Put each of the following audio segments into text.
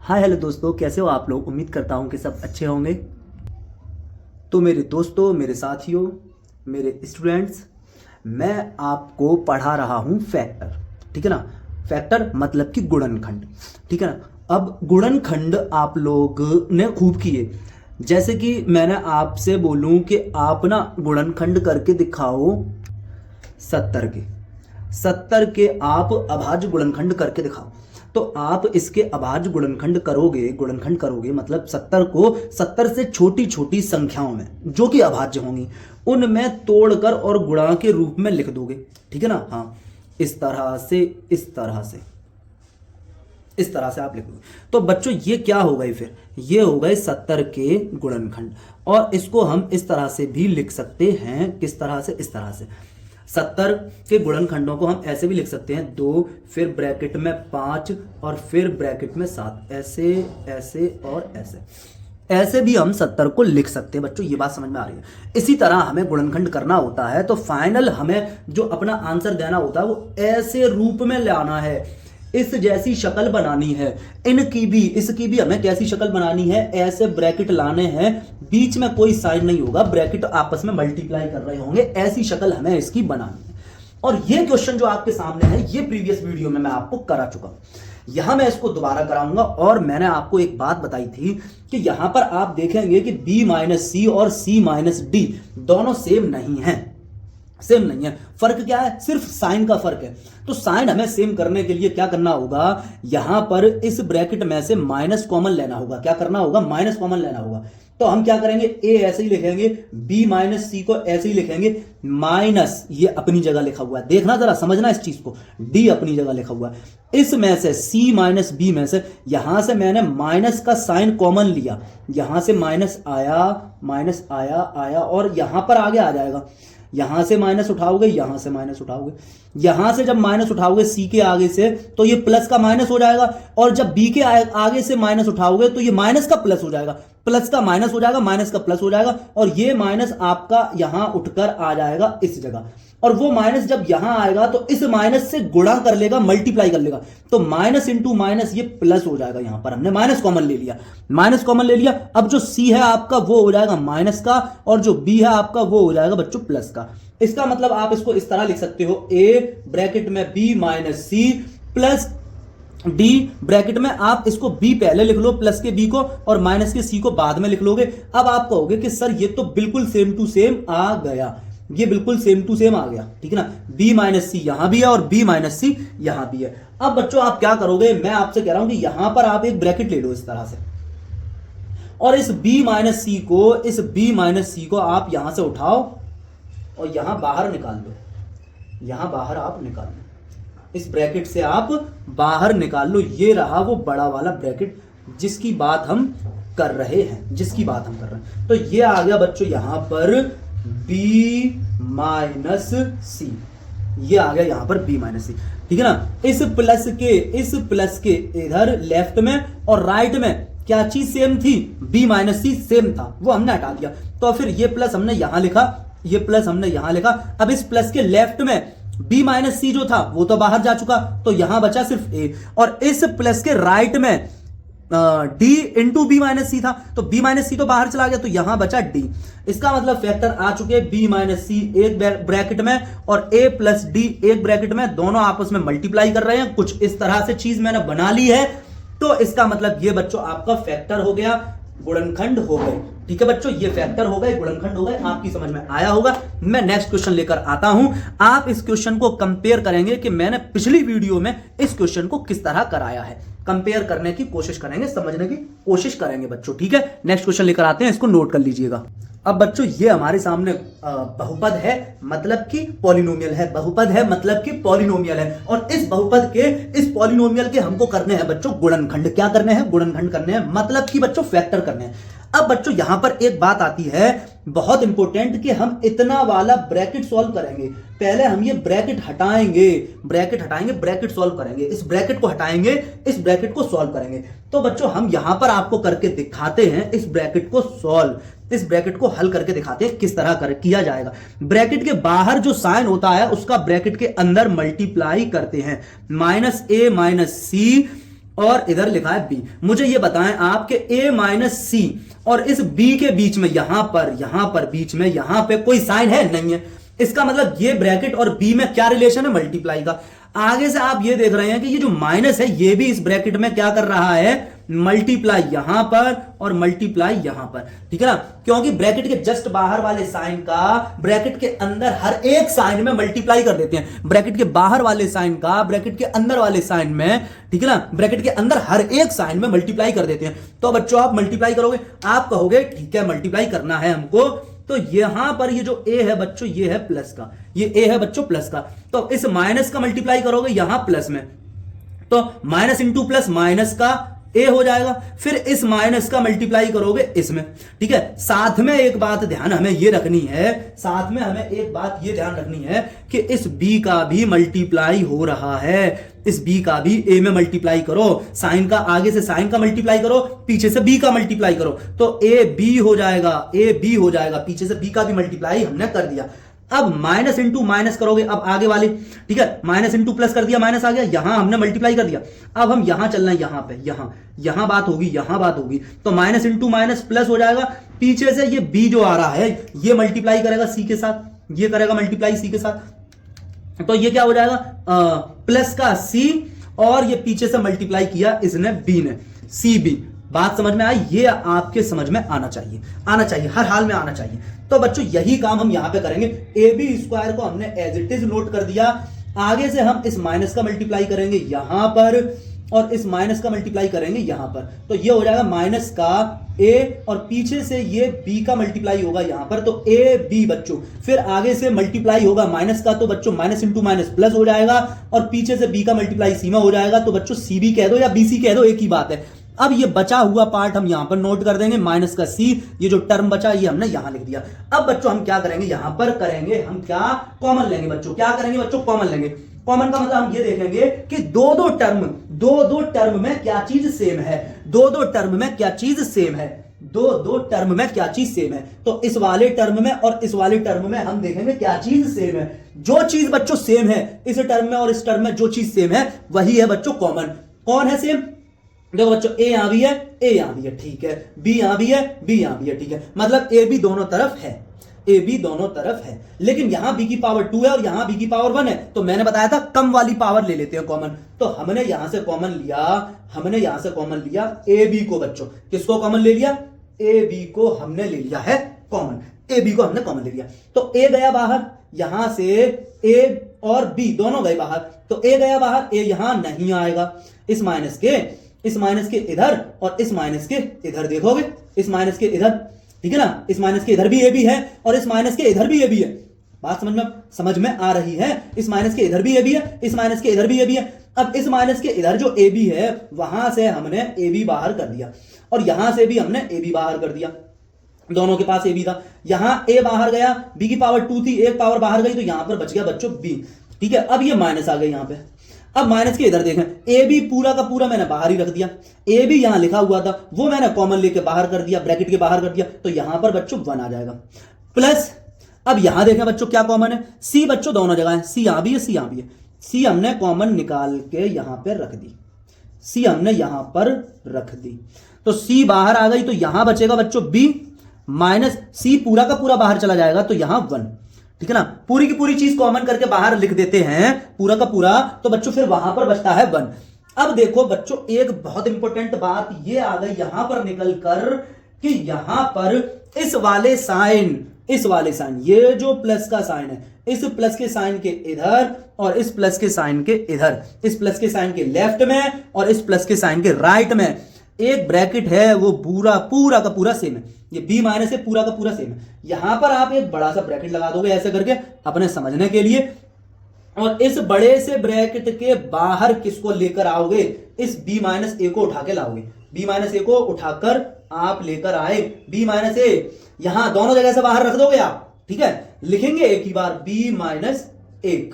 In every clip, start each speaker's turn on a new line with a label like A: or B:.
A: Hi hello दोस्तों, कैसे हो आप लोग। उम्मीद करता हूँ कि सब अच्छे होंगे। तो मेरे दोस्तों, मेरे साथियों, मेरे स्टूडेंट्स, मैं आपको पढ़ा रहा हूँ फैक्टर। ठीक है ना। फैक्टर मतलब कि गुणनखंड। ठीक है ना। अब गुणनखंड आप लोग ने खूब किए। जैसे कि मैंने आपसे बोलूं कि आप ना गुणनखंड करके दिखाओ 70 के। 70 के आप अभाज्य गुणनखंड करके दिखाओ। तो आप इसके अभाज्य गुणनखंड करोगे मतलब 70 को 70 से छोटी छोटी संख्याओं में जो कि अभाज्य होंगी उनमें तोड़कर और गुणा के रूप में लिख दोगे। ठीक है ना। हाँ, इस तरह से आप लिख दोगे। तो बच्चों ये क्या हो गए, फिर ये हो गए 70 के गुणनखंड। और इसको हम इस तरह से भी लिख सकते हैं। किस तरह से? इस तरह से 70 के गुणनखंडों को हम ऐसे भी लिख सकते हैं 2, फिर ब्रैकेट में 5 और फिर ब्रैकेट में 7। ऐसे ऐसे और ऐसे भी हम 70 को लिख सकते हैं। बच्चों ये बात समझ में आ रही है। इसी तरह हमें गुणनखंड करना होता है तो फाइनल हमें जो अपना आंसर देना होता है वो ऐसे रूप में लाना है, इस जैसी शक्ल बनानी है। इसकी भी हमें कैसी शक्ल बनानी है? ऐसे ब्रैकेट लाने हैं, बीच में कोई साइन नहीं होगा, ब्रैकेट आपस में मल्टीप्लाई कर रहे होंगे, ऐसी शक्ल हमें इसकी बनानी है। और ये क्वेश्चन जो आपके सामने है ये प्रीवियस वीडियो में मैं आपको करा चुका हूं। यहां मैं इसको दोबारा कराऊंगा। और मैंने आपको एक बात बताई थी कि यहां पर आप देखेंगे कि b माइनस सी और c माइनस डी दोनों सेम नहीं है। फर्क क्या है? सिर्फ साइन का फर्क है। तो साइन हमें सेम करने के लिए क्या करना होगा? यहां पर इस ब्रैकेट में से माइनस कॉमन लेना होगा। क्या करना होगा? माइनस कॉमन लेना होगा। तो हम क्या करेंगे? a ऐसे ही लिखेंगे, b माइनस सी को ऐसे ही लिखेंगे, माइनस ये अपनी जगह लिखा हुआ है, देखना जरा, समझना इस चीज को, d अपनी जगह लिखा हुआ है। इसमें से c माइनस b में से यहां से मैंने माइनस का साइन कॉमन लिया, यहां से माइनस आया और यहां पर आगे आ जाएगा। यहां से माइनस उठाओगे, यहां से माइनस उठाओगे, यहां से जब माइनस उठाओगे सी के आगे से तो ये प्लस का माइनस हो जाएगा। और जब बी के आगे से माइनस उठाओगे तो ये माइनस का प्लस हो जाएगा, प्लस का माइनस हो जाएगा, माइनस का प्लस हो जाएगा। और ये माइनस आपका यहां उठकर आ जाएगा इस जगह। और वो माइनस जब यहां आएगा तो इस माइनस से गुणा कर लेगा, मल्टीप्लाई कर लेगा। तो माइनस इंटू माइनस ये प्लस हो जाएगा। यहां पर हमने माइनस कॉमन ले लिया। अब जो सी है आपका वो हो जाएगा माइनस का और जो बी है आपका वो हो जाएगा बच्चों प्लस का। इसका मतलब आप इसको इस तरह लिख सकते हो, ए ब्रैकेट में b minus c plus d bracket में आप इसको बी पहले लिख लो, प्लस के बी को, और माइनस के सी को बाद में लिख लोगे। अब आप कहोगे कि सर ये तो बिल्कुल सेम टू सेम आ गया, ये बिल्कुल सेम टू सेम आ गया। ठीक है ना। b माइनस सी यहां भी है और b माइनस सी यहां भी है। अब बच्चों आप क्या करोगे? मैं आपसे कह रहा हूं कि यहां पर आप एक ब्रैकेट ले लो इस तरह से, और इस b माइनस सी को आप यहां से उठाओ और यहां बाहर निकाल लो। यहां बाहर आप निकाल लो, इस ब्रैकेट से आप बाहर निकाल लो। ये रहा वो बड़ा वाला ब्रैकेट जिसकी बात हम कर रहे हैं, तो ये आ गया बच्चों यहां पर b माइनस सी, ये आ गया यहां पर b माइनस सी। ठीक है ना। इस प्लस के इधर लेफ्ट में और राइट में क्या चीज सेम थी? b माइनस सी सेम था, वो हमने हटा दिया। तो फिर ये प्लस हमने यहां लिखा, अब इस प्लस के लेफ्ट में b माइनस सी जो था वो तो बाहर जा चुका, तो यहां बचा सिर्फ a। और इस प्लस के राइट में d इंटू बी माइनस सी था, तो b माइनस सी तो बाहर चला गया, तो यहां बचा d। इसका मतलब फैक्टर आ चुके b माइनस सी एक ब्रैकेट में और a प्लस d एक ब्रैकेट में, दोनों आपस में मल्टीप्लाई कर रहे हैं। कुछ इस तरह से चीज मैंने बना ली है। तो इसका मतलब ये बच्चों आपका फैक्टर हो गया, गुणनखंड हो गए। ठीक है बच्चों, ये फैक्टर हो गए, गुणनखंड हो गए। आपकी समझ में आया होगा। मैं नेक्स्ट क्वेश्चन लेकर आता हूं। आप इस क्वेश्चन को कंपेयर करेंगे कि मैंने पिछली वीडियो में इस क्वेश्चन को किस तरह कराया है। कंपेयर करने की कोशिश करेंगे, समझने की कोशिश करेंगे बच्चों। ठीक है, नेक्स्ट क्वेश्चन लेकर आते हैं, इसको नोट कर लीजिएगा। अब बच्चों ये हमारे सामने बहुपद है मतलब कि पॉलिनोमियल है, और इस बहुपद के, इस पॉलिनोमियल के हमको करने हैं बच्चों गुणनखंड। क्या करने हैं? गुणनखंड करने हैं, मतलब कि बच्चों फैक्टर करने हैं। अब बच्चों यहां पर एक बात आती है बहुत इंपॉर्टेंट कि हम इतना वाला ब्रैकेट सॉल्व करेंगे। पहले हम ये ब्रैकेट हटाएंगे, ब्रैकेट सॉल्व करेंगे, इस ब्रैकेट को हटाएंगे, इस ब्रैकेट को सॉल्व करेंगे। तो बच्चों हम यहां पर आपको करके दिखाते हैं इस ब्रैकेट को सॉल्व, इस ब्रैकेट को हल करके दिखाते हैं किस तरह किया जाएगा। ब्रैकेट के बाहर जो साइन होता है उसका ब्रैकेट के अंदर मल्टीप्लाई करते हैं। माइनस ए माइनस सी और इधर लिखा है b। मुझे ये बताएं आपके a माइनस सी और इस b के बीच में यहां पर बीच में यहां पे कोई साइन है? नहीं है। इसका मतलब ये ब्रैकेट और b में क्या रिलेशन है? मल्टीप्लाई का। आगे से आप ये देख रहे हैं कि ये जो माइनस है ये भी इस ब्रैकेट में क्या कर रहा है? मल्टीप्लाई यहां पर और मल्टीप्लाई यहां पर, ठीक है ना? क्योंकि ब्रैकेट के जस्ट बाहर वाले साइन का ब्रैकेट के अंदर हर एक साइन में मल्टीप्लाई कर देते हैं, ब्रैकेट के बाहर वाले साइन का ब्रैकेट के अंदर वाले साइन में, ठीक है ना, ब्रैकेट के अंदर हर एक साइन में मल्टीप्लाई कर देते हैं। तो बच्चों आप मल्टीप्लाई करोगे, आप कहोगे ठीक है मल्टीप्लाई करना है हमको, तो यहां पर ये जो a है बच्चों ये है प्लस का, ये a है बच्चों प्लस का, तो इस माइनस का मल्टीप्लाई करोगे यहां प्लस में, तो माइनस इंटू प्लस माइनस का a हो जाएगा, फिर इस माइनस का मल्टीप्लाई करोगे इसमें, ठीक है। साथ में एक बात ध्यान हमें ये रखनी है, साथ में हमें एक बात ये ध्यान रखनी है कि इस b का भी मल्टीप्लाई हो रहा है, इस b का भी a में मल्टीप्लाई करो, साइन का आगे से साइन का मल्टीप्लाई करो, पीछे से b का मल्टीप्लाई करो, तो a b हो जाएगा, a b हो जाएगा, पीछे से b का भी मल्टीप्लाई हमने कर दिया। अब माइनस इंटू माइनस करोगे, अब आगे वाले, ठीक है, माइनस इंटू प्लस कर दिया, माइनस आ गया, यहां हमने मल्टीप्लाई कर दिया। अब हम यहां चलना है, यहां पे, यहां बात होगी, यहां बात होगी, तो माइनस इंटू माइनस प्लस हो जाएगा, पीछे से ये b जो आ रहा है ये मल्टीप्लाई करेगा c के साथ, ये करेगा मल्टीप्लाई c के साथ, तो ये क्या हो जाएगा प्लस का c, और ये पीछे से मल्टीप्लाई किया इसने b ने, cb। बात समझ में आई? ये आपके समझ में आना चाहिए, आना चाहिए, हर हाल में आना चाहिए। तो बच्चों यही काम हम यहां पे करेंगे, ए बी स्क्वायर को हमने एज इट इज नोट कर दिया, आगे से हम इस माइनस का मल्टीप्लाई करेंगे यहां पर और इस माइनस का मल्टीप्लाई करेंगे यहां पर, तो ये हो जाएगा माइनस का a और पीछे से ये b का मल्टीप्लाई होगा यहां पर, तो a b बच्चों, फिर आगे से मल्टीप्लाई होगा माइनस का, तो बच्चों माइनस इंटू माइनस प्लस हो जाएगा, और पीछे से b का मल्टीप्लाई c में हो जाएगा, तो बच्चों cb कह दो या bc कह दो, एक ही बात है। अब ये बचा हुआ पार्ट हम यहां पर नोट कर देंगे, माइनस का c, ये जो टर्म बचा ये हमने यहां लिख दिया। अब बच्चों हम क्या करेंगे, यहां पर करेंगे हम क्या, कॉमन लेंगे बच्चों, क्या करेंगे बच्चों, कॉमन लेंगे। कॉमन का मतलब हम ये देखेंगे कि दो दो टर्म में क्या चीज सेम है, दो टर्म में क्या चीज सेम है, दो टर्म में क्या चीज सेम है, तो इस वाले टर्म में और इस वाले टर्म में हम देखेंगे क्या चीज सेम है। जो चीज बच्चों सेम है इस टर्म में और इस टर्म में, जो चीज सेम है वही है बच्चों कॉमन। कौन है सेम? देखो बच्चों a यहां भी है, a यहां भी है, ठीक है, b यहां भी है, b यहां भी है, ठीक है, मतलब a b दोनों तरफ है, a b दोनों तरफ है, लेकिन यहां b की पावर 2 है और यहां b की पावर 1 है, तो मैंने बताया था कम वाली पावर ले लेते हैं कॉमन, तो हमने यहां से कॉमन लिया a b को बच्चों, किसको कॉमन ले लिया, a b को हमने ले लिया है कॉमन, a b को हमने कॉमन ले लिया, तो a गया बाहर, यहां से a और b दोनों गए बाहर, तो a गया बाहर, a यहां नहीं आएगा, इस माइनस के इधर और इस माइनस के इधर देखोगे, इस माइनस के इधर, ठीक है ना, इस माइनस के इधर भी ए बी है और इस माइनस के इधर भी ए बी है, बात समझ में आ रही है, इस माइनस के इधर भी ए बी है, इस माइनस के इधर भी ए बी है। अब इस माइनस के इधर जो ए बी है वहां से हमने ए बी बाहर कर दिया और यहां से भी हमने ए बी बाहर कर दिया, दोनों के पास ए बी था, यहां ए बाहर गया, बी की पावर 2 थी, एक पावर बाहर गई, तो यहां पर बच गया बच्चों बी, ठीक है। अब ये माइनस आ गए यहां पे, अब माइनस के इधर देखें, ए बी पूरा का पूरा मैंने बाहर ही रख दिया, ए बी यहां लिखा हुआ था वो मैंने कॉमन लेके बाहर कर दिया, ब्रैकेट के बाहर कर दिया, तो यहां पर बच्चों 1 आ जाएगा, प्लस अब यहां देखें बच्चों क्या कॉमन है, सी बच्चों दोनों जगह है, सी यहां भी है, सी यहां भी है, सी हमने कॉमन निकाल के यहां पर रख दी, सी हमने यहां पर रख दी, तो सी बाहर आ गई, तो यहां बचेगा बच्चों बी माइनस सी, पूरा का पूरा बाहर चला जाएगा, तो यहां 1, ठीक है ना, पूरी की पूरी चीज कॉमन करके बाहर लिख देते हैं पूरा का पूरा, तो बच्चों फिर वहां पर बचता है 1। अब देखो बच्चों एक बहुत इंपॉर्टेंट बात ये आ गई यहां पर निकल कर कि यहां पर इस वाले साइन, ये जो प्लस का साइन है, इस प्लस के साइन के इधर और इस प्लस के साइन के इधर, इस प्लस के साइन के लेफ्ट में और इस प्लस के साइन के राइट में एक ब्रैकेट है, वो पूरा का पूरा सेम है, ये b माइनस है, पूरा का पूरा सेम है। यहां पर आप एक बड़ा सा ब्रैकेट लगा दोगे ऐसे करके अपने समझने के लिए, और इस बड़े से ब्रैकेट के बाहर किसको लेकर आओगे, इस b माइनस ए को उठा के लाओगे, b माइनस ए को उठाकर आप लेकर आए, b माइनस ए यहां दोनों जगह से बाहर रख दोगे आप, ठीक है, लिखेंगे एक ही बार b माइनस 1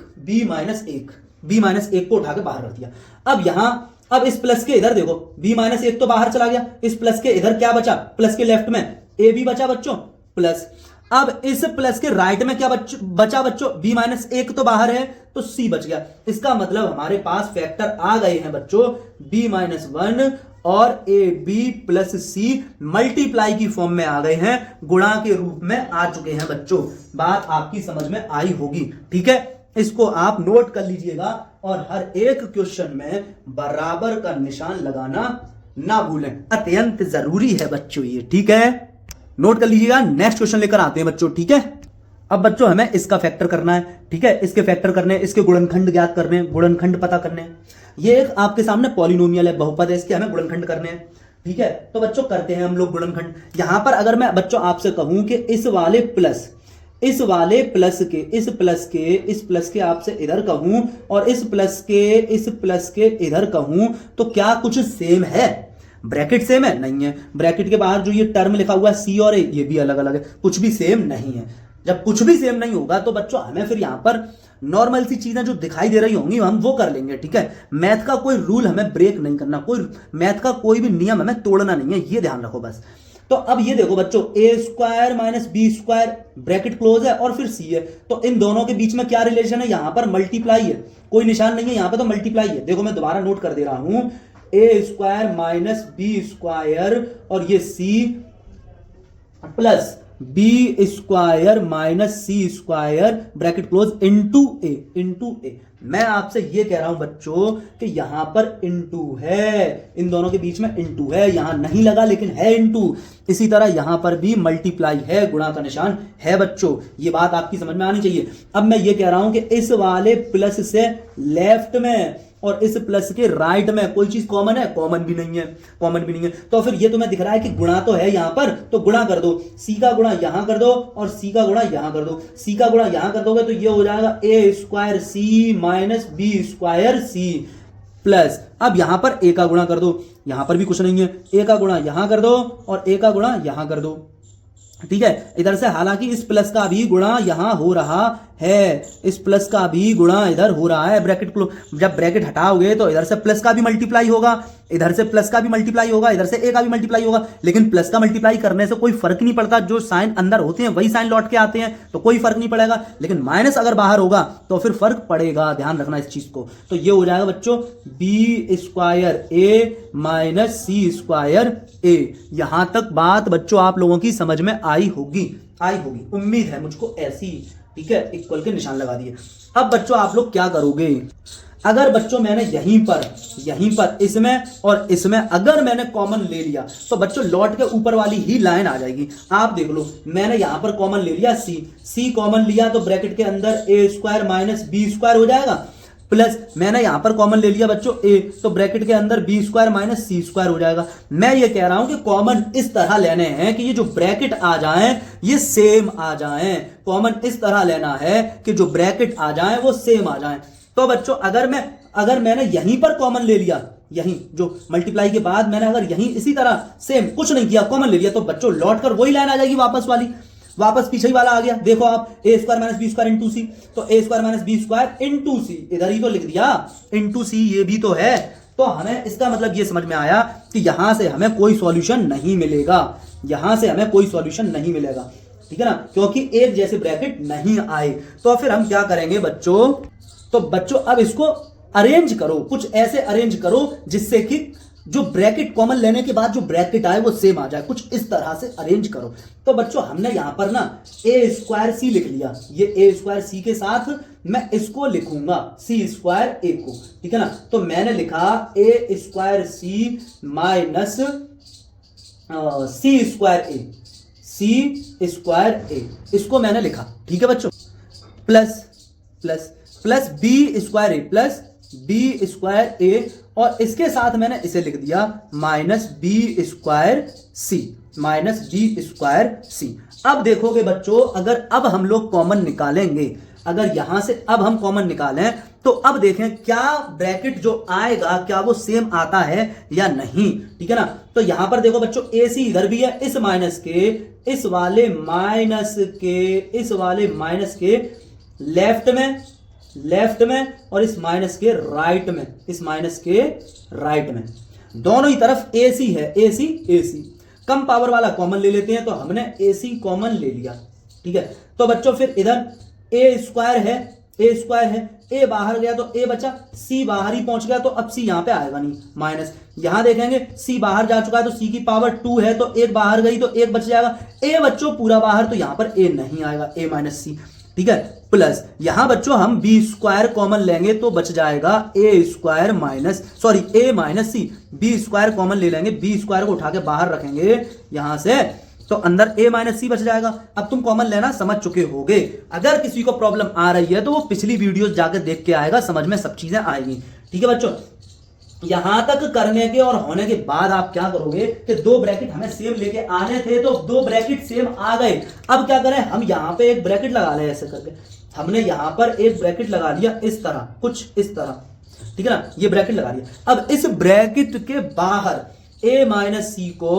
A: को उठा के बाहर रख दिया। अब यहां, अब इस प्लस के इधर देखो, b माइनस 1 तो बाहर चला गया, इस प्लस के इधर क्या बचा, प्लस के लेफ्ट में ए बी बचा बच्चों प्लस। अब इस प्लस के राइट में क्या बचा बच्चों, b माइनस 1 तो बाहर है तो c बच गया। इसका मतलब हमारे पास फैक्टर आ गए हैं बच्चों b माइनस 1 और ab प्लस c मल्टीप्लाई की फॉर्म में आ गए हैं, गुणा के रूप में आ चुके हैं बच्चों। बात आपकी समझ में आई होगी, ठीक है। इसको आप नोट कर लीजिएगा और हर एक क्वेश्चन में बराबर का निशान लगाना ना भूलें, अत्यंत जरूरी है बच्चों ये, ठीक है। नोट कर लीजिएगा। नेक्स्ट क्वेश्चन लेकर आते हैं बच्चों, ठीक है। अब बच्चों हमें इसका फैक्टर करना है, ठीक है। इसके फैक्टर करने, इसके गुणनखंड ज्ञात करने, गुणनखंड पता करने। ये एक आपके सामने पॉलिनोमियल है, बहुपद है, इसके हमें गुणनखंड करने हैं, ठीक है। तो बच्चों करते हैं हम लोग गुणनखंड। यहां पर अगर मैं बच्चों आपसे कहूं कि इस वाले प्लस के आपसे इधर कहूं और इस प्लस के इधर कहूं, तो क्या कुछ सेम है? ब्रैकेट सेम है? नहीं है। ब्रैकेट के बाहर जो ये टर्म लिखा हुआ है सी और ए, ये भी अलग अलग है, कुछ भी सेम नहीं है। जब कुछ भी सेम नहीं होगा तो बच्चों हमें फिर यहां पर नॉर्मल सी चीजें जो दिखाई दे रही होंगी हम वो कर लेंगे, ठीक है। मैथ का कोई रूल हमें ब्रेक नहीं करना, मैथ का कोई भी नियम हमें तोड़ना नहीं है, ये ध्यान रखो बस। तो अब ये देखो बच्चों, A square minus B square bracket close है और फिर सी है, तो इन दोनों के बीच में क्या रिलेशन है? यहां पर मल्टीप्लाई है, कोई निशान नहीं है यहां पर, तो मल्टीप्लाई है। देखो मैं दोबारा नोट कर दे रहा हूं, A square minus B square और ये C plus B square minus C square bracket close into A. मैं आपसे ये कह रहा हूं बच्चों कि यहां पर इंटू है, इन दोनों के बीच में इंटू है, यहां नहीं लगा लेकिन है इंटू। इसी तरह यहां पर भी मल्टीप्लाई है, गुणा का निशान है बच्चों, ये बात आपकी समझ में आनी चाहिए। अब मैं ये कह रहा हूं कि इस वाले प्लस से लेफ्ट में और इस प्लस के राइट में कोई चीज कॉमन है? कॉमन भी नहीं है। तो फिर ये तुम्हें दिख रहा है कि गुणा तो है यहां पर, तो गुणा कर दो, सी का गुणा यहां कर दो और सी का गुणा यहां कर दो। सी का गुणा यहां कर दोगे तो ये हो जाएगा A square C minus B square C plus, अब यहां पर ए का गुणा कर दो, यहां पर भी कुछ नहीं है, ए का गुणा यहां कर दो और ए का गुणा यहां कर दो, ठीक है। इधर से हालांकि इस प्लस का भी गुणा यहां हो रहा है, इस प्लस का भी गुणा इधर हो रहा है, ब्रैकेट को जब ब्रैकेट हटाओगे तो इधर से प्लस का भी मल्टीप्लाई होगा, इधर से प्लस का भी मल्टीप्लाई होगा, इधर से ए का भी मल्टीप्लाई होगा, लेकिन प्लस का मल्टीप्लाई करने से कोई फर्क नहीं पड़ता, जो साइन अंदर होते हैं वही साइन लौट के आते हैं, तो कोई फर्क नहीं पड़ेगा। लेकिन माइनस अगर बाहर होगा तो फिर फर्क पड़ेगा, ध्यान रखना इस चीज को। तो ये हो जाएगा बच्चों B square A minus C square ए। यहां तक बात बच्चों आप लोगों की समझ में आई होगी, उम्मीद है मुझको ऐसी, ठीक है। इक्वल के निशान लगा दिए। अब बच्चों आप लोग क्या करोगे? अगर बच्चों मैंने यहीं पर इसमें और इसमें अगर मैंने कॉमन ले लिया तो बच्चों लौट के ऊपर वाली ही लाइन आ जाएगी। आप देख लो, मैंने यहां पर कॉमन ले लिया सी कॉमन लिया तो ब्रैकेट के अंदर ए स्क्वायर माइनस बी स्क्वायर हो जाएगा, प्लस मैंने यहां पर कॉमन ले लिया बच्चों ए, तो ब्रैकेट के अंदर B square minus C square हो जाएगा। मैं ये कह रहा हूं कि कॉमन इस तरह लेने हैं कि ये जो ब्रैकेट आ जाएं ये सेम आ जाएं, कॉमन इस तरह लेना है कि जो ब्रैकेट आ जाएं वो सेम आ जाएं। तो बच्चों अगर मैंने यहीं पर कॉमन ले लिया, यहीं जो मल्टीप्लाई के बाद मैंने अगर यहीं इसी तरह सेम कुछ नहीं किया कॉमन ले लिया, तो बच्चों लौट कर वही लाइन आ जाएगी वापस पीछे ही वाला आ गया। देखो आप A square minus B square into C, तो A square minus B square into C, इधर ही तो लिख दिया इंटू सी, ये भी तो है। तो हमें इसका मतलब ये समझ में आया कि यहां से हमें कोई सॉल्यूशन नहीं मिलेगा, ठीक है ना, क्योंकि एक जैसे ब्रैकेट नहीं आए। तो फिर हम क्या करेंगे बच्चों? तो बच्चों अब इसको अरेंज करो, कुछ ऐसे अरेंज करो जिससे कि जो ब्रैकेट कॉमन लेने के बाद जो ब्रैकेट आए वो सेम आ जाए, कुछ इस तरह से अरेंज करो। तो बच्चों हमने यहां पर ना ए स्क्वायर सी लिख लिया, ये ए स्क्वायर सी के साथ मैं इसको लिखूंगा सी स्क्वायर ए को, ठीक है ना। तो मैंने लिखा A square C minus C square ए, इसको मैंने लिखा, ठीक है बच्चों, plus B square A plus B square A, और इसके साथ मैंने इसे लिख दिया माइनस बी स्क्वायर सी। अब देखोगे बच्चों, अगर अब हम लोग कॉमन निकालेंगे, अगर यहां से अब हम कॉमन निकालें तो अब देखें क्या ब्रैकेट जो आएगा क्या वो सेम आता है या नहीं, ठीक है ना। तो यहां पर देखो बच्चों ए सी इधर भी है, इस माइनस के इस वाले माइनस के लेफ्ट में और इस माइनस के राइट में, दोनों ही तरफ ए सी है, ए सी। कम पावर वाला कॉमन ले लेते हैं, तो हमने ए सी कॉमन ले लिया, ठीक है। तो बच्चों फिर इधर ए स्क्वायर है, ए बाहर गया तो ए बचा, सी बाहर ही पहुंच गया तो अब सी यहां पे आएगा नहीं, माइनस। यहां देखेंगे सी बाहर जा चुका है तो सी की पावर 2 है, तो एक बाहर गई तो एक बच जाएगा, ए बच्चों पूरा बाहर, तो यहां पर ए नहीं आएगा, ए माइनस सी, ठीक है। प्लस यहां बच्चों हम बी स्क्वायर कॉमन लेंगे तो बच जाएगा A square minus, sorry A minus C, B square common ले लेंगे, बी स्क्वायर को उठा के बाहर रखेंगे यहां से, तो अंदर a माइनस सी बच जाएगा। अब तुम कॉमन लेना समझ चुके होगे, अगर किसी को प्रॉब्लम आ रही है तो वो पिछली वीडियोस जाकर देख के आएगा, समझ में सब चीजें आएंगी, ठीक है बच्चों। यहां तक करने के और होने के बाद आप क्या करोगे कि दो ब्रैकेट हमें सेम लेके आने थे तो दो ब्रैकेट सेम आ गए। अब क्या करें, हम यहां पे एक ब्रैकेट लगा लें, ऐसे करके हमने यहां पर एक ब्रैकेट लगा लिया इस तरह, कुछ इस तरह, ठीक है ना, ये ब्रैकेट लगा लिया। अब इस ब्रैकेट के बाहर a माइनस सी को,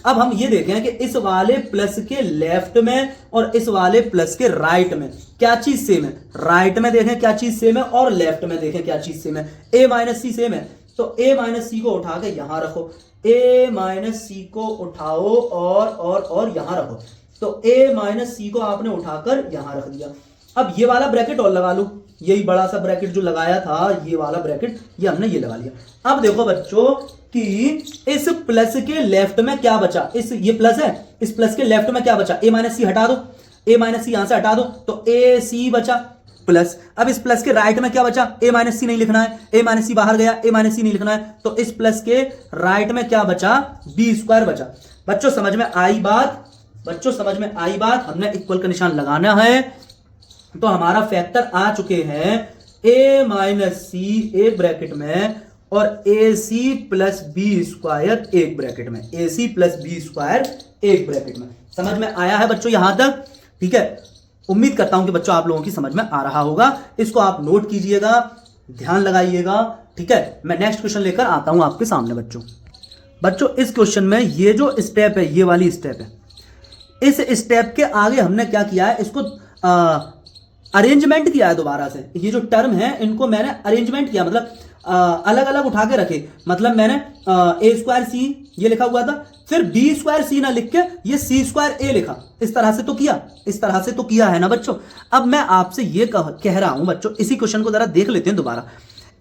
A: अब हम ये देखें कि इस वाले प्लस के लेफ्ट में और इस वाले प्लस के राइट में क्या चीज सेम है, राइट में देखें क्या चीज सेम है और लेफ्ट में देखें क्या चीज सेम है, a माइनस सी सेम है, तो a माइनस सी को उठा के यहां रखो, a माइनस सी को उठाओ और यहां रखो, तो a माइनस सी को आपने उठाकर यहां रख दिया। अब ये वाला ब्रैकेट और लगा लो, यही बड़ा सा ब्रैकेट जो लगाया था, ये वाला ब्रैकेट, ये हमने ये लगा लिया। अब देखो बच्चों कि इस प्लस के लेफ्ट में क्या बचा, ये प्लस है, इस प्लस के लेफ्ट में क्या बचा, ए माइनस सी हटा दो, ए माइनस सी यहां से हटा दो तो ए सी बचा प्लस। अब इस प्लस के राइट में क्या बचा, ए माइनस सी नहीं लिखना है, ए माइनस सी बाहर गया, ए माइनस सी नहीं लिखना है, तो इस प्लस के राइट में क्या बचा, बी स्क्वायर बचा। बच्चों समझ में आई बात, बच्चों समझ में आई बात, हमने इक्वल का निशान लगाना है, तो हमारा फैक्टर आ चुके हैं ए माइनस सी एक ब्रैकेट में और ए सी प्लस बी स्क्वायर एक ब्रैकेट में, ए सी प्लस बी स्क्वायर एक ब्रैकेट में। समझ में आया है बच्चों यहां तक, ठीक है। उम्मीद करता हूं कि बच्चों आप लोगों की समझ में आ रहा होगा, इसको आप नोट कीजिएगा, ध्यान लगाइएगा, ठीक है। मैं नेक्स्ट क्वेश्चन लेकर आता हूं आपके सामने बच्चों। बच्चों इस क्वेश्चन में ये जो स्टेप है, ये वाली स्टेप है, इस स्टेप के आगे हमने क्या किया है, इसको अरेंजमेंट किया है दोबारा से, ये जो टर्म है इनको मैंने अरेंजमेंट किया, मतलब अलग अलग उठा के रखे, मतलब मैंने ए स्क्वायर सी ये लिखा हुआ था, फिर बी स्क्वायर सी ना लिख के ये सी स्क्वायर ए लिखा, इस तरह से तो किया, इस तरह से तो किया है ना बच्चों। अब मैं आपसे ये कह रहा हूं बच्चों, इसी क्वेश्चन को जरा देख लेते हैं दोबारा,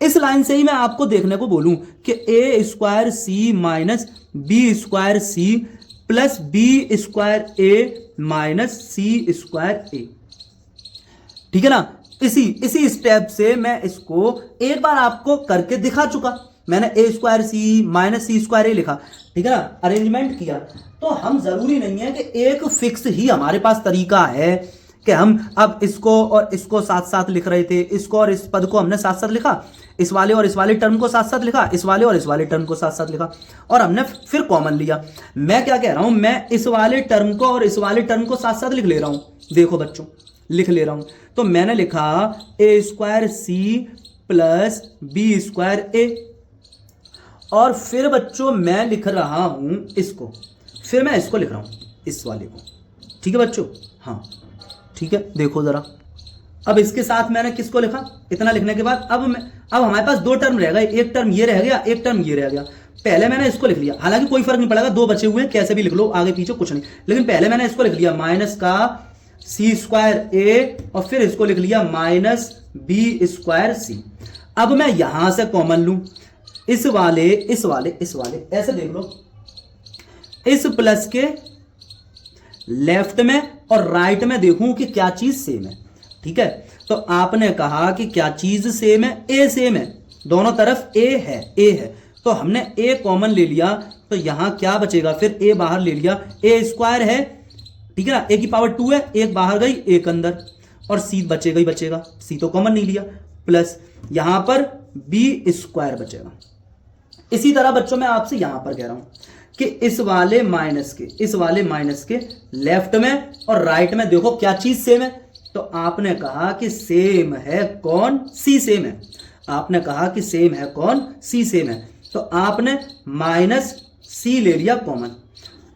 A: इस लाइन से ही मैं आपको देखने को बोलूं कि A square C minus B square C plus B square A minus C square A, ठीक है ना। इसी स्टेप से मैं इसको एक बार आपको करके दिखा चुका, मैंने ए square C minus C square ए लिखा, ठीक है ना, अरेंजमेंट किया। तो हम जरूरी नहीं है कि एक फिक्स ही हमारे पास तरीका है कि हम अब इसको और इसको साथ साथ लिख रहे थे, इसको और इस पद को हमने साथ साथ लिखा, इस वाले और इस वाले टर्म को साथ साथ लिखा, इस वाले और इस वाले टर्म को साथ साथ लिखा और हमने फिर कॉमन लिया। मैं क्या कह रहा हूं, मैं इस वाले टर्म को और इस वाले टर्म को साथ साथ लिख ले रहा हूं, देखो बच्चों लिख ले रहा हूं, तो मैंने लिखा A square C plus B square A, और फिर बच्चों मैं लिख रहा हूं इसको, फिर मैं इसको लिख रहा हूं इस वाले को, ठीक है बच्चों, हाँ ठीक है। देखो जरा, अब इसके साथ मैंने किसको लिखा, इतना लिखने के बाद अब हमारे पास दो टर्म रह गए, एक टर्म ये रह गया, एक टर्म ये रह गया। पहले मैंने इसको लिख लिया, हालांकि कोई फर्क नहीं पड़ेगा, दो बचे हुए कैसे भी लिख लो, आगे पीछे कुछ नहीं, लेकिन पहले मैंने इसको लिख लिया माइनस का सी स्क्वायर ए और फिर इसको लिख लिया माइनस बी स्क्वायर सी। अब मैं यहां से कॉमन लूं, इस वाले ऐसे देख लो, इस प्लस के लेफ्ट में और राइट में देखूं कि क्या चीज सेम है, ठीक है। तो आपने कहा कि क्या चीज सेम है, ए सेम है, दोनों तरफ ए है, तो हमने ए कॉमन ले लिया, तो यहां क्या बचेगा, फिर ए बाहर ले लिया, ए स्क्वायर है, ठीक है ना, ए की पावर 2 है, एक बाहर गई एक अंदर, और सी बचेगा ही बचेगा, सी तो कॉमन नहीं लिया, प्लस यहां पर बी स्क्वायर बचेगा। इसी तरह बच्चों मैं आपसे यहां पर कह रहा हूं कि इस वाले माइनस के लेफ्ट में और राइट में देखो क्या चीज सेम है, तो आपने कहा कि सेम है कौन, सी सेम है, आपने कहा कि सेम है कौन, सी सेम है, तो आपने माइनस सी ले लिया कॉमन।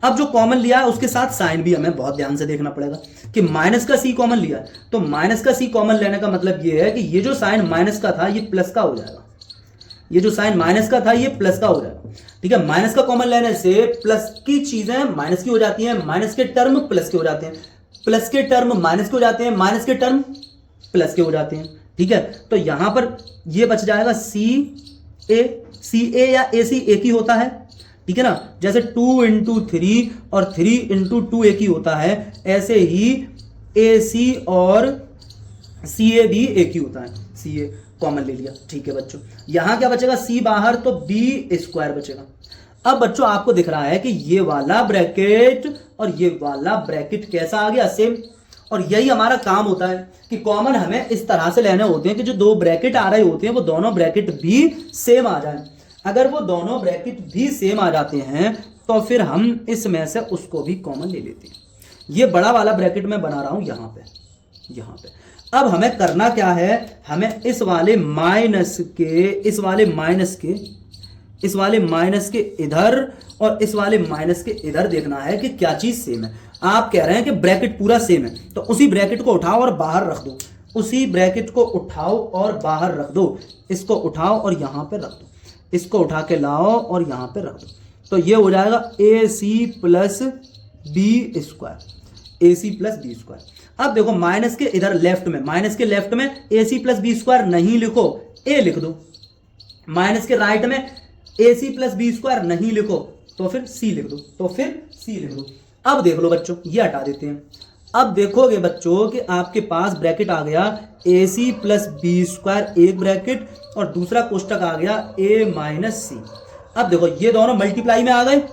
A: अब जो कॉमन लिया है उसके साथ साइन भी हमें बहुत ध्यान से देखना पड़ेगा कि माइनस का सी कॉमन लिया, तो माइनस का सी कॉमन लेने का मतलब ये है कि ये जो साइन माइनस का था ये प्लस का हो जाएगा, ये जो साइन माइनस का था ये प्लस का हो जाएगा, ठीक है। माइनस का कॉमन लेने से प्लस की चीजें माइनस की हो जाती हैं, माइनस के टर्म प्लस के हो जाते हैं, प्लस के टर्म माइनस के हो जाते हैं, माइनस के टर्म प्लस के हो जाते हैं, ठीक है। तो यहां पर ये बच जाएगा सी ए या ए सी एक ही होता है, ठीक है ना। जैसे 2 इंटू 3 और 3 इंटू 2 एक ही होता है, ऐसे ही ए सी और सी ए भी एक ही होता है। सी ए कॉमन ले लिया, ठीक है बच्चों। यहां क्या बचेगा, सी बाहर तो बी स्क्वायर बचेगा। अब बच्चों आपको दिख रहा है कि ये वाला ब्रैकेट और ये वाला ब्रैकेट कैसा आ गया, सेम। और यही हमारा काम होता है कि कॉमन हमें इस तरह से लेने होते हैं कि जो दो ब्रैकेट आ रहे होते हैं वो दोनों ब्रैकेट भी सेम आ जाए। अगर वो दोनों ब्रैकेट भी सेम आ जाते हैं तो फिर हम इसमें से उसको भी कॉमन ले लेते हैं। ये बड़ा वाला ब्रैकेट मैं बना रहा हूं यहां पे। अब हमें करना क्या है, हमें इस वाले माइनस के इधर और इस वाले माइनस के इधर देखना है कि क्या चीज सेम है। आप कह रहे हैं कि ब्रैकेट पूरा सेम है, तो उसी ब्रैकेट को उठाओ और बाहर रख दो, उसी ब्रैकेट को उठाओ और बाहर रख दो। इसको उठाओ और यहां पे रख दो, इसको उठा के लाओ और यहां पे रख दो। तो ये हो जाएगा ए सी प्लस बी स्क्वायर। अब देखो माइनस के इधर लेफ्ट में ए सी प्लस बी स्क्वायर नहीं लिखो, ए लिख दो। माइनस के राइट में ए सी प्लस बी स्क्वायर नहीं लिखो तो फिर सी लिख दो। अब देख लो बच्चों, ये हटा देते हैं। अब देखोगे बच्चों कि आपके पास ब्रैकेट आ गया ए सी प्लस बी स्क्वायर एक ब्रैकेट और दूसरा कोष्टक आ गया ए माइनस सी। अब देखो ये दोनों मल्टीप्लाई में आ गए।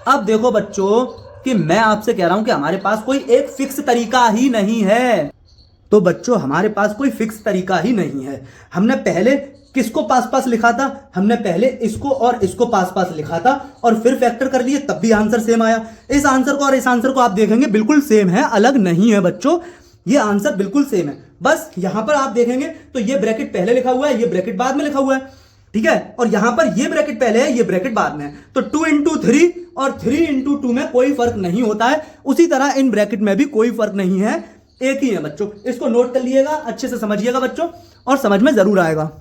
A: अब देखो बच्चों कि मैं आपसे कह रहा हूं कि हमारे पास कोई एक फिक्स तरीका ही नहीं है। तो बच्चों हमारे पास कोई फिक्स तरीका ही नहीं है। हमने पहले किसको पास पास लिखा था, हमने पहले इसको और इसको पास पास लिखा था और फिर फैक्टर कर लिए, तब भी आंसर सेम आया। इस आंसर को और इस आंसर को आप देखेंगे बिल्कुल सेम है, अलग नहीं है बच्चों, ये आंसर बिल्कुल सेम है। बस यहां पर आप देखेंगे तो ये ब्रैकेट पहले लिखा हुआ है, ये ब्रैकेट बाद में लिखा हुआ है, ठीक है। और यहां पर ये ब्रैकेट पहले है, ये ब्रैकेट बाद में है। तो 2 इंटू 3 और 3 इंटू 2 में कोई फर्क नहीं होता है। उसी तरह इन ब्रैकेट में भी कोई फर्क नहीं है, एक ही है बच्चों। इसको नोट कर लिएगा, अच्छे से समझिएगा बच्चों और समझ में जरूर आएगा।